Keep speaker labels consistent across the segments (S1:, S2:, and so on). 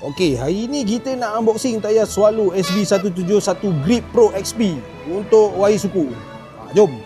S1: Okey, hari ni kita nak unboxing tayar Swallow SB171 Grip Pro XP untuk Wahid Suku. Jom.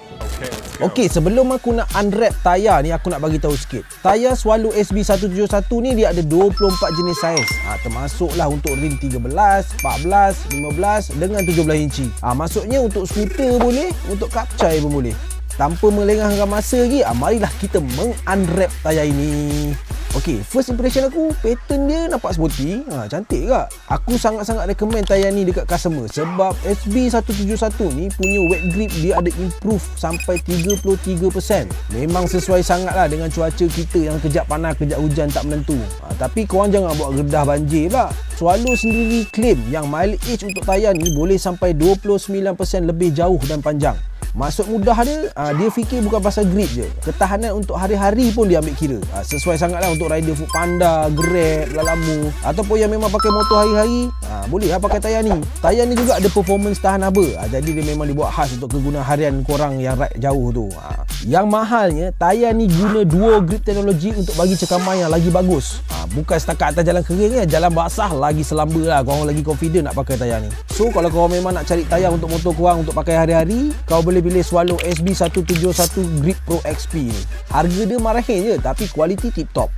S1: Okey, sebelum aku nak unwrap tayar ni, aku nak bagi tahu sikit. Tayar Swallow SB171 ni dia ada 24 jenis saiz. Termasuklah untuk rim 13, 14, 15 dengan 17 inci. Maksudnya untuk skuter boleh, untuk kapcai pun boleh. Tanpa melengahkan masa lagi, marilah kita meng-unwrap tayar ini. Okey, first impression aku, pattern dia nampak sporty. Cantik tak? Aku sangat-sangat recommend tayar ni dekat customer sebab SB171 ni punya wet grip dia ada improve sampai 33%. Memang sesuai sangatlah dengan cuaca kita yang kejap panas, kejap hujan tak menentu. Tapi korang jangan buat gedah banjir pula. Swallow sendiri claim yang mileage untuk tayar ni boleh sampai 29% lebih jauh dan panjang. Maksud mudah dia, dia fikir bukan pasal grip je. Ketahanan untuk hari-hari pun dia ambil kira. Sesuai sangatlah untuk rider Foodpanda, Grab, Lalamove ataupun yang memang pakai motor hari-hari. Boleh lah pakai tayar ni. Tayar ni juga ada performance tahan haba. Jadi dia memang dibuat khas untuk kegunaan harian korang yang ride jauh tu. Yang mahalnya, tayar ni guna dual grip teknologi untuk bagi cekaman yang lagi bagus. Bukan setakat atas jalan kering je, jalan basah lagi selamba lah. Korang lagi confident nak pakai tayar ni. So kalau korang memang nak cari tayar untuk motor korang untuk pakai hari-hari, kau boleh pilih Swallow SB171 Grip Pro XP ni. Harga dia marahin je tapi kualiti tip top.